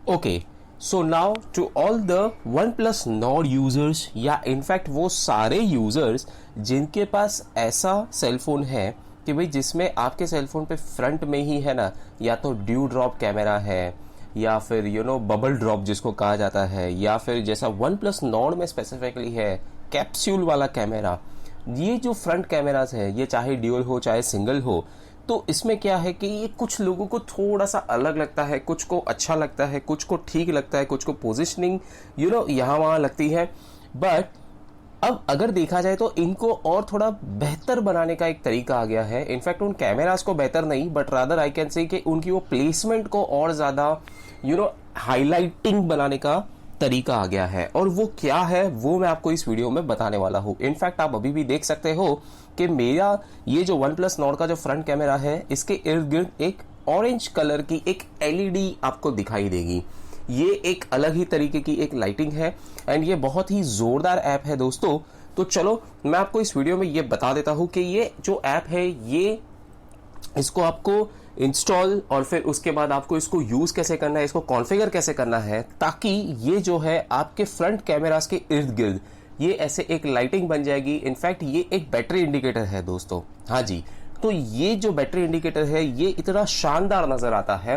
Okay, so now to all the OnePlus Nord users या in fact वो सारे users जिनके पास ऐसा सेलफोन है कि भाई जिसमें आपके सेलफोन पे फ्रंट में ही है ना, या तो ड्यू ड्रॉप कैमरा है या फिर बबल ड्रॉप जिसको कहा जाता है, या फिर जैसा OnePlus Nord में स्पेसिफिकली है कैप्सूल वाला कैमरा। ये जो फ्रंट कैमरास है ये चाहे ड्यूअल हो चाहे सिंगल हो, तो इसमें क्या है कि ये कुछ लोगों को थोड़ा सा अलग लगता है, कुछ को अच्छा लगता है, कुछ को ठीक लगता है, कुछ को पोजिशनिंग यहाँ वहाँ लगती है। बट अब अगर देखा जाए तो इनको और थोड़ा बेहतर बनाने का एक तरीका आ गया है। इनफैक्ट उन कैमरास को बेहतर नहीं, but rather I can say कि उनकी वो प्लेसमेंट को और ज़्यादा हाईलाइटिंग बनाने का तरीका आ गया है। और वो क्या है वो मैं आपको इस वीडियो में बताने वाला हूँ। इनफैक्ट आप अभी भी देख सकते हो कि मेरा ये जो OnePlus Nord का जो फ्रंट कैमरा है इसके इर्द गिर्द एक ऑरेंज कलर की एक एलईडी आपको दिखाई देगी। ये एक अलग ही तरीके की एक लाइटिंग है एंड ये बहुत ही जोरदार ऐप है दोस्तों। तो चलो मैं आपको इस वीडियो में ये बता देता हूँ कि ये जो ऐप है ये इसको आपको इंस्टॉल और फिर उसके बाद आपको इसको यूज कैसे करना है, इसको कॉन्फ़िगर कैसे करना है, ताकि ये जो है आपके फ्रंट कैमरास के इर्द गिर्द ये ऐसे एक लाइटिंग बन जाएगी। इनफैक्ट ये एक बैटरी इंडिकेटर है दोस्तों। हाँ जी, तो ये जो बैटरी इंडिकेटर है ये इतना शानदार नजर आता है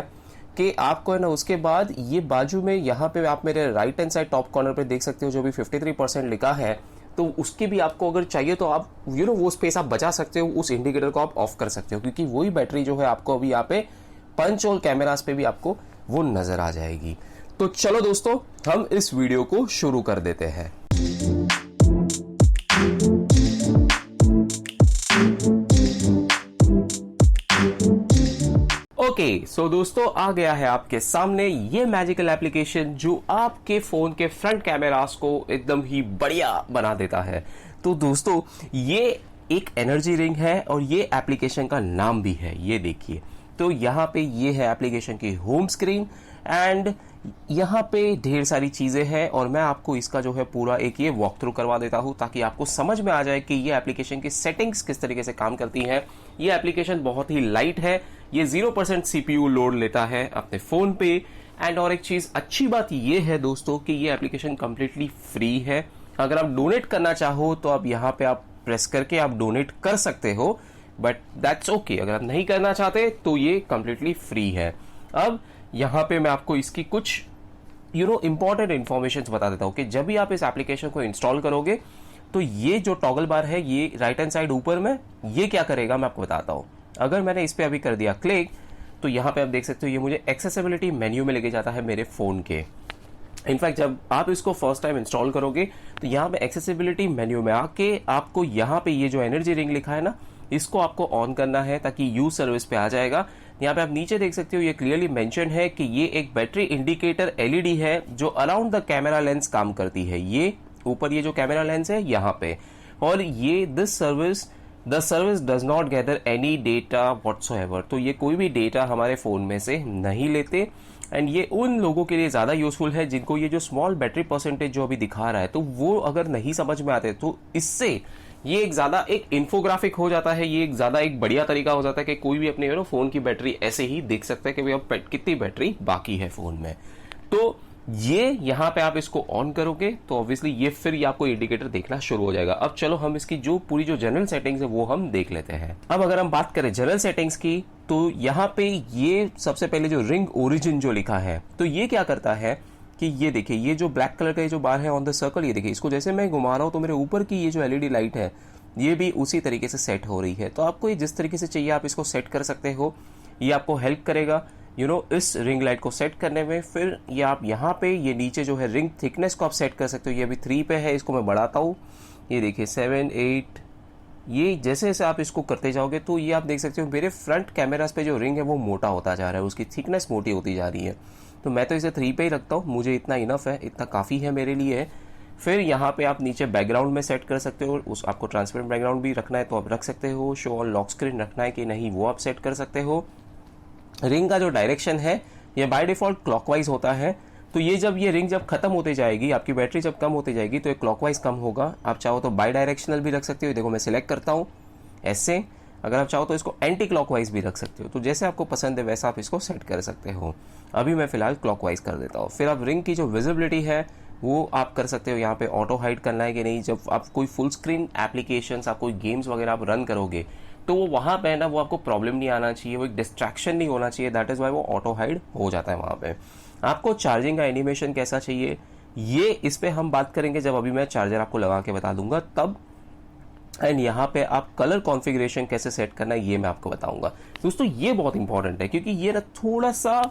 कि आपको है ना, उसके बाद ये बाजू में यहाँ पे आप मेरे right hand side top corner पे देख सकते हो जो भी 53% लिखा है, तो उसकी भी आपको अगर चाहिए तो आप वो स्पेस आप बचा सकते हो, उस इंडिकेटर को आप ऑफ कर सकते हो, क्योंकि वही बैटरी जो है आपको अभी यहाँ पे पंच और कैमरास पे भी आपको वो नजर आ जाएगी। तो चलो दोस्तों हम इस वीडियो को शुरू कर देते हैं। ओके, सो दोस्तों आ गया है आपके सामने ये मैजिकल एप्लीकेशन जो आपके फोन के फ्रंट कैमरास को एकदम ही बढ़िया बना देता है। तो दोस्तों ये एक एनर्जी रिंग है और ये एप्लीकेशन का नाम भी है, ये देखिए। तो यहाँ पे ये है एप्लीकेशन की होम स्क्रीन एंड यहाँ पे ढेर सारी चीजें हैं और मैं आपको इसका जो है पूरा एक ये वॉक थ्रू करवा देता हूँ ताकि आपको समझ में आ जाए कि ये एप्लीकेशन की सेटिंग्स किस तरीके से काम करती हैं। ये एप्लीकेशन बहुत ही लाइट है, ये 0% CPU लोड लेता है अपने फोन पे एंड और एक चीज अच्छी बात ये है दोस्तों कि ये एप्लीकेशन कंप्लीटली फ्री है। अगर आप डोनेट करना चाहो तो आप यहाँ पे आप प्रेस करके आप डोनेट कर सकते हो, बट दैट्स ओके। अगर आप नहीं करना चाहते तो ये कंप्लीटली फ्री है। अब यहाँ पे मैं आपको इसकी कुछ इंपॉर्टेंट इंफॉर्मेशन बता देता हूँ कि जब भी आप इस एप्लीकेशन को इंस्टॉल करोगे तो ये जो टॉगल बार है ये राइट हैंड साइड ऊपर में ये क्या करेगा मैं आपको बताता हूँ। अगर मैंने इस पे अभी कर दिया क्लिक तो यहाँ पे आप देख सकते हो ये मुझे एक्सेसिबिलिटी मेन्यू में लेके जाता है मेरे फोन के। इनफैक्ट जब आप इसको फर्स्ट टाइम इंस्टॉल करोगे तो यहाँ पे एक्सेसिबिलिटी मेन्यू में आके आपको यहाँ पे ये जो एनर्जी रिंग लिखा है ना, इसको आपको ऑन करना है ताकि यूज सर्विस पे आ जाएगा। यहाँ पे आप नीचे देख सकते हो ये क्लियरली मेंशन है कि ये एक बैटरी इंडिकेटर एलईडी है जो अराउंड द कैमरा लेंस काम करती है। ये ऊपर ये जो कैमरा लेंस है यहाँ पे, और ये the service does not gather any data whatsoever. तो ये कोई भी डेटा हमारे फोन में से नहीं लेते एंड ये उन लोगों के लिए ज्यादा यूजफुल है जिनको ये जो स्मॉल बैटरी परसेंटेज जो अभी दिखा रहा है तो वो अगर नहीं समझ में आते तो इससे ये एक ज्यादा एक इन्फोग्राफिक हो जाता है। ये एक ज्यादा एक बढ़िया तरीका हो जाता है कि कोई भी अपने फोन की बैटरी ऐसे ही देख सकता है कि भाई अब कितनी बैटरी बाकी है फोन में। तो ये यहाँ पे आप इसको ऑन करोगे तो ऑब्वियसली ये फिर ये आपको इंडिकेटर देखना शुरू हो जाएगा। अब चलो हम इसकी जो पूरी जो जनरल सेटिंग्स है वो हम देख लेते हैं। अब अगर हम बात करें जनरल सेटिंग्स की तो यहाँ पे ये सबसे पहले जो रिंग ओरिजिन जो लिखा है तो ये क्या करता है कि ये देखिए ये जो ब्लैक कलर का ये जो बार है ऑन द सर्कल, ये देखिए इसको जैसे मैं घुमा रहा हूँ तो मेरे ऊपर की ये जो एलईडी लाइट है ये भी उसी तरीके से सेट हो रही है। तो आपको ये जिस तरीके से चाहिए आप इसको सेट कर सकते हो। ये आपको हेल्प करेगा इस रिंग लाइट को सेट करने में। फिर ये आप यहाँ पे ये नीचे जो है रिंग थिकनेस को आप सेट कर सकते हो। ये अभी 3 पे है, इसको मैं बढ़ाता हूँ, ये देखिए 7, 8। ये जैसे जैसे आप इसको करते जाओगे तो ये आप देख सकते हो मेरे फ्रंट कैमरास पे जो रिंग है वो मोटा होता जा रहा है, उसकी थिकनेस मोटी होती जा रही है। तो मैं तो इसे 3 पे ही रखता हूँ, मुझे इतना इनफ है, इतना काफ़ी है मेरे लिए। फिर यहाँ पे आप नीचे बैकग्राउंड में सेट कर सकते हो, उस आपको ट्रांसपेरेंट बैकग्राउंड भी रखना है तो आप रख सकते हो। शो ऑन लॉक स्क्रीन रखना है कि नहीं वो आप सेट कर सकते हो। रिंग का जो डायरेक्शन है ये बाय डिफॉल्ट क्लॉकवाइज होता है। तो ये जब ये रिंग जब खत्म होते जाएगी, आपकी बैटरी जब कम होती जाएगी तो ये क्लॉकवाइज कम होगा। आप चाहो तो बाई डायरेक्शनल भी रख सकते हो। देखो मैं सिलेक्ट करता हूँ ऐसे, अगर आप चाहो तो इसको एंटी क्लॉकवाइज भी रख सकते हो, तो जैसे आपको पसंद है वैसा आप इसको सेट कर सकते हो। अभी मैं फिलहाल क्लॉकवाइज कर देता हूँ। फिर आप रिंग की जो विजिबिलिटी है वो आप कर सकते हो, यहाँ पे ऑटो हाइड करना है कि नहीं। जब आप कोई फुल स्क्रीन एप्लीकेशंस, आप कोई गेम्स वगैरह आप रन करोगे तो वो वहाँ पे ना वो आपको प्रॉब्लम नहीं आना चाहिए, वो एक डिस्ट्रैक्शन नहीं होना चाहिए, दैट इज़ वाई वो ऑटो हाइड हो जाता है वहाँ पे। आपको चार्जिंग का एनिमेशन कैसा चाहिए ये इस पे हम बात करेंगे जब अभी मैं चार्जर आपको लगा के बता दूंगा तब। एंड यहाँ पे आप कलर कॉन्फ़िगरेशन कैसे सेट करना है ये मैं आपको बताऊंगा। दोस्तों ये बहुत इंपॉर्टेंट है क्योंकि ये ना थोड़ा सा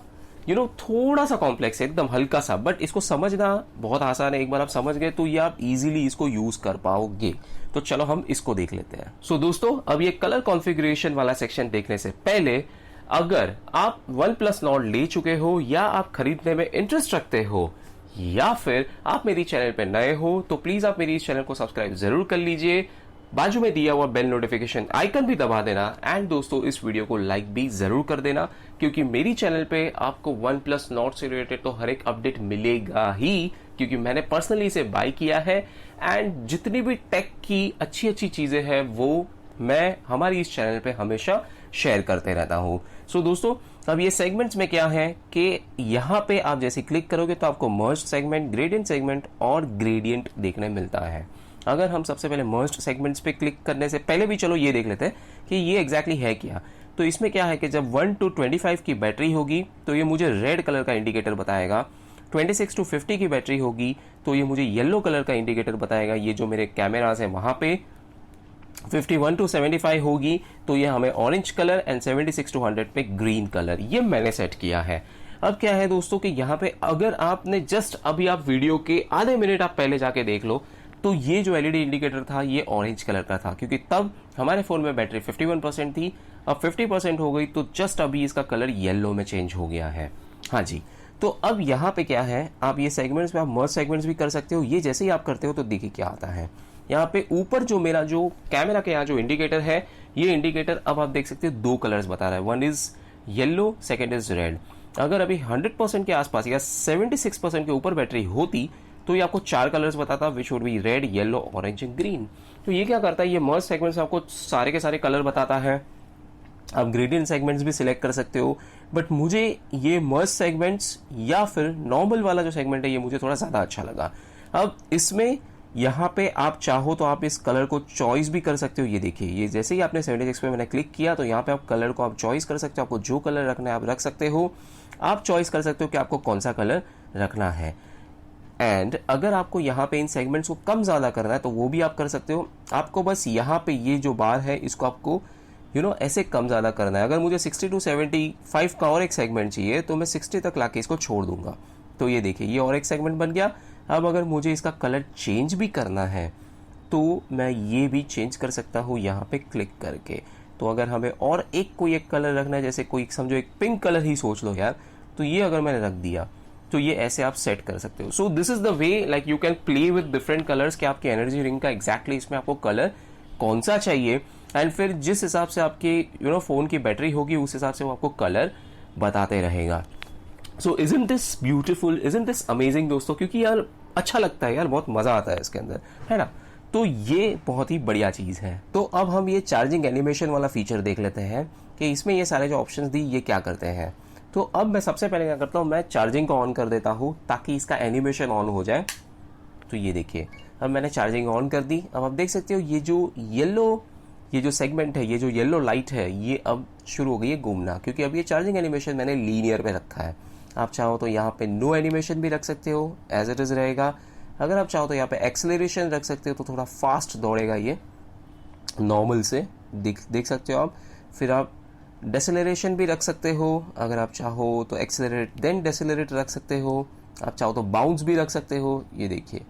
थोड़ा सा कॉम्प्लेक्स है, एकदम हल्का सा, बट इसको समझना बहुत आसान है। एक बार आप समझ गए तो ये आप इजीली इसको यूज कर पाओगे। तो चलो हम इसको देख लेते हैं। सो दोस्तों अब ये कलर कॉन्फ़िगरेशन वाला सेक्शन देखने से पहले, अगर आप OnePlus Nord ले चुके हो या आप खरीदने में इंटरेस्ट रखते हो या फिर आप मेरी चैनल पे नए हो तो प्लीज आप मेरी इस चैनल को सब्सक्राइब जरूर कर लीजिए, बाजू में दिया हुआ बेल नोटिफिकेशन आइकन भी दबा देना, एंड दोस्तों इस वीडियो को लाइक भी जरूर कर देना क्योंकि मेरी चैनल पे आपको OnePlus Nord से रिलेटेड तो हर एक अपडेट मिलेगा ही, क्योंकि मैंने पर्सनली इसे बाय किया है। एंड जितनी भी टेक की अच्छी अच्छी चीजें हैं वो मैं हमारी इस चैनल पे हमेशा शेयर करते रहता हूं। सो दोस्तों अब ये सेगमेंट्स में क्या है कि यहाँ पे आप जैसे क्लिक करोगे तो आपको मर्ज सेगमेंट, ग्रेडियंट सेगमेंट और ग्रेडियंट देखने मिलता है। अगर हम सबसे पहले मर्ज सेगमेंट्स पे क्लिक करने से पहले भी चलो ये देख लेते हैं कि ये एग्जैक्टली है क्या। तो इसमें क्या है कि जब 1 to 25 की बैटरी होगी तो ये मुझे रेड कलर का इंडिकेटर बताएगा, 26 to 50 की बैटरी होगी तो ये मुझे येलो कलर का इंडिकेटर बताएगा, ये जो मेरे कैमराज हैं वहां पे 51 to 75 होगी तो ये हमें ऑरेंज कलर, एंड 76 to 100 पे ग्रीन कलर, ये मैंने सेट किया है। अब क्या है दोस्तों कि यहाँ पे अगर आपने जस्ट अभी आप वीडियो के आधे मिनट आप पहले जाके देख लो तो ये जो एलईडी इंडिकेटर था ये ऑरेंज कलर का था, क्योंकि तब हमारे फोन में बैटरी 51% थी, अब 50% हो गई तो जस्ट अभी इसका कलर येलो में चेंज हो गया है। हाँ जी, तो अब यहाँ पे क्या है, आप ये सेगमेंट्स में आप मर्ज सेगमेंट्स भी कर सकते हो। ये जैसे ही आप करते हो तो देखिए क्या आता है। यहाँ पे ऊपर जो मेरा जो कैमरा के यहाँ जो इंडिकेटर है, ये इंडिकेटर अब आप देख सकते हो दो कलर्स बता रहा है, one is yellow, second is red. अगर अभी 100% के आसपास या 76% के ऊपर बैटरी होती तो ये आपको चार कलर्स बताता, which would be red, yellow, orange and green. तो ये क्या करता है, ये मर्ज सेगमेंट्स आपको सारे के सारे कलर बताता है। आप ग्रेडियंट सेगमेंट्स भी सिलेक्ट कर सकते हो, बट मुझे ये मर्ज सेगमेंट्स या फिर नॉर्मल वाला जो सेगमेंट है ये मुझे थोड़ा ज़्यादा अच्छा लगा। अब इसमें यहाँ पे आप चाहो तो आप इस कलर को चॉइस भी कर सकते हो। ये देखिए, ये जैसे ही आपने 76 पे मैंने क्लिक किया तो यहाँ पे आप कलर को आप चॉइस कर सकते हो, आपको जो कलर रखना है आप रख सकते हो। आप चॉइस कर सकते हो कि आपको कौन सा कलर रखना है। एंड अगर आपको यहाँ पे इन सेगमेंट्स को कम ज़्यादा करना है तो वो भी आप कर सकते हो। आपको बस यहाँ पे ये जो बार है इसको आपको ऐसे कम ज़्यादा करना है। अगर मुझे 60 to 75 का और एक सेगमेंट चाहिए तो मैं 60 तक लाके इसको छोड़ दूंगा। तो ये देखिए, ये और एक सेगमेंट बन गया। अब अगर मुझे इसका कलर चेंज भी करना है तो मैं ये भी चेंज कर सकता हूँ यहाँ पे क्लिक करके। तो अगर हमें और कोई एक कलर रखना है, जैसे कोई समझो एक पिंक कलर ही सोच लो यार, तो ये अगर मैंने रख दिया तो ये ऐसे आप सेट कर सकते हो। So this is the way like you can play with different colours कि आपके एनर्जी रिंग का एग्जैक्टली इसमें आपको कलर कौन सा चाहिए, एंड फिर जिस हिसाब से आपके फोन की बैटरी होगी उस हिसाब से वो आपको कलर बताते रहेगा। सो isn't this beautiful, isn't this amazing दोस्तों, क्योंकि यार अच्छा लगता है यार, बहुत मजा आता है इसके अंदर, है ना। तो ये बहुत ही बढ़िया चीज है। तो अब हम ये चार्जिंग एनिमेशन वाला फीचर देख लेते हैं कि इसमें ये सारे जो ऑप्शंस दी ये क्या करते हैं। तो अब मैं सबसे पहले क्या करता हूँ, मैं चार्जिंग को ऑन कर देता हूँ ताकि इसका एनिमेशन ऑन हो जाए। तो ये देखिए, अब मैंने चार्जिंग ऑन कर दी। अब आप देख सकते हो ये जो येलो, ये जो सेगमेंट है, ये जो येलो लाइट है, ये अब शुरू हो गई है घूमना, क्योंकि अब ये चार्जिंग एनिमेशन मैंने लीनियर पे रखा है। आप चाहो तो यहाँ पे नो एनिमेशन भी रख सकते हो, एज इट इज रहेगा। अगर आप चाहो तो यहाँ पे एक्सेलरेशन रख सकते हो, तो थोड़ा फास्ट दौड़ेगा ये नॉर्मल से, देख सकते हो आप। फिर आप डेसेलरेशन भी रख सकते हो, अगर आप चाहो तो एक्सेलरेट देन डेसेलरेट रख सकते हो। आप चाहो तो बाउंस भी रख सकते हो। ये देखिए,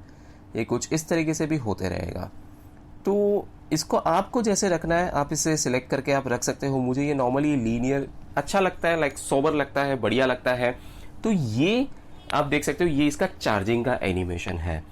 ये कुछ इस तरीके से भी होते रहेगा। तो इसको आपको जैसे रखना है आप इसे सिलेक्ट करके आप रख सकते हो। मुझे ये नॉर्मली लीनियर अच्छा लगता है, लाइक सोबर लगता है, बढ़िया लगता है। तो ये आप देख सकते हो, ये इसका चार्जिंग का एनिमेशन है।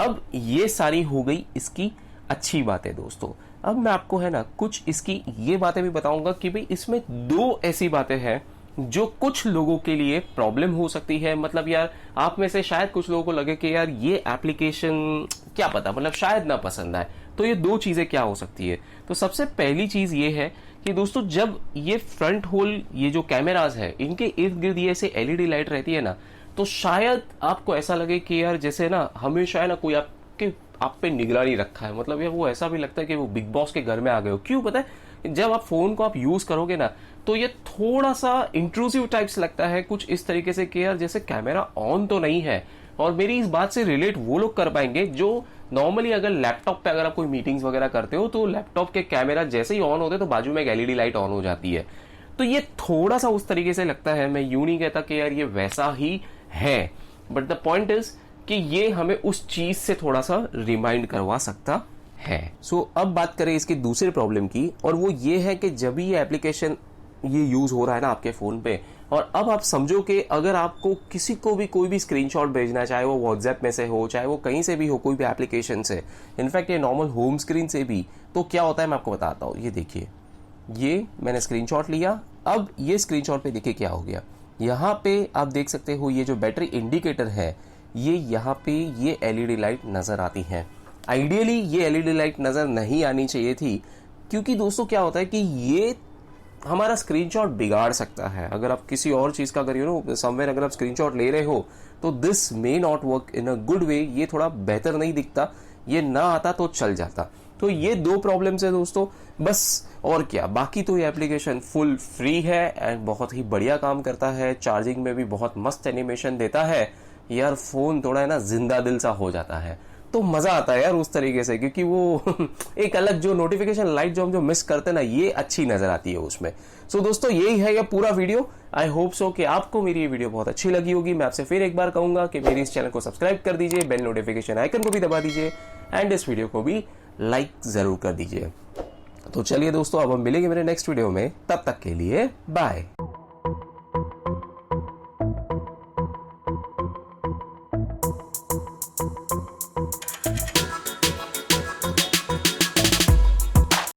अब ये सारी हो गई इसकी अच्छी बातें दोस्तों। अब मैं आपको है ना कुछ इसकी ये बातें भी बताऊंगा कि भाई इसमें दो ऐसी बातें हैं जो कुछ लोगों के लिए प्रॉब्लम हो सकती है। मतलब यार आप में से शायद कुछ लोगों को लगे कि यार ये एप्लीकेशन क्या पता, मतलब शायद ना पसंद आए, तो ये दो चीजें क्या हो सकती है? तो सबसे पहली चीज ये है कि दोस्तों जब ये फ्रंट होल, ये जो कैमराज है, इनके इर्द गिर्द ये ऐसे एलईडी लाइट रहती है ना, तो शायद आपको ऐसा लगे कि यार जैसे ना हमेशा है ना कोई आपके आप पे निगरानी रखा है। मतलब यार वो ऐसा भी लगता है कि वो बिग बॉस के घर में आ गए हो। क्यों पता है? जब आप फोन को आप यूज करोगे ना, तो ये थोड़ा सा इंट्रूसिव टाइप्स लगता है, कुछ इस तरीके से कि यार जैसे कैमरा ऑन तो नहीं है। और मेरी इस बात से रिलेट वो लोग कर पाएंगे जो नॉर्मली अगर लैपटॉप पे अगर आप कोई मीटिंग्स वगैरह करते हो, तो लैपटॉप के कैमरा जैसे ही ऑन होते तो बाजू में एक एलईडी लाइट ऑन हो जाती है। तो ये थोड़ा सा उस तरीके से लगता है। मैं यूं नहीं कहता कि यार ये वैसा ही है, बट द पॉइंट इज कि ये हमें उस चीज से थोड़ा सा रिमाइंड करवा सकता है। सो अब बात करें इसकी दूसरे प्रॉब्लम की, और वो ये है कि जब भी ये एप्लीकेशन ये यूज हो रहा है ना आपके फोन पे, और अब आप समझो कि अगर आपको किसी को भी कोई भी स्क्रीनशॉट भेजना है, चाहे वो व्हाट्सएप में से हो, चाहे वो कहीं से भी हो, कोई भी एप्लीकेशन से, इनफैक्ट ये नॉर्मल होम स्क्रीन से भी, तो क्या होता है मैं आपको बताता हूँ। ये देखिए, ये मैंने स्क्रीनशॉट लिया। अब ये स्क्रीनशॉट पे देखिए क्या हो गया। यहाँ पे आप देख सकते हो ये जो बैटरी इंडिकेटर है, ये यहाँ पे ये एलईडी लाइट नजर आती है। आइडियली ये एलईडी लाइट नजर नहीं आनी चाहिए थी, क्योंकि दोस्तों क्या होता है कि ये हमारा स्क्रीनशॉट बिगाड़ सकता है। अगर आप किसी और चीज का अगर समवेयर अगर आप स्क्रीनशॉट ले रहे हो, तो this may not work in a good way. ये थोड़ा बेहतर नहीं दिखता, ये ना आता तो चल जाता। तो ये दो प्रॉब्लम्स है दोस्तों, बस। और क्या, बाकी तो ये एप्लीकेशन फुल फ्री है एंड बहुत ही बढ़िया काम करता है। चार्जिंग में भी बहुत मस्त एनिमेशन देता है। यार फोन थोड़ा है ना जिंदा दिल सा हो जाता है, तो मजा आता है यार उस तरीके से, क्योंकि वो एक अलग जो नोटिफिकेशन लाइट जो हम जो मिस करते हैं ना, ये अच्छी नजर आती है उसमें। सो दोस्तों यही है ये पूरा वीडियो। आई होप सो कि आपको मेरी ये वीडियो बहुत अच्छी लगी होगी। मैं आपसे फिर एक बार कहूंगा कि मेरे इस चैनल को सब्सक्राइब कर दीजिए, बेल नोटिफिकेशन आइकन को भी दबा दीजिए एंड इस वीडियो को भी लाइक जरूर कर दीजिए। तो चलिए दोस्तों, अब हम मिलेंगे मेरे नेक्स्ट वीडियो में। तब तक के लिए बाय।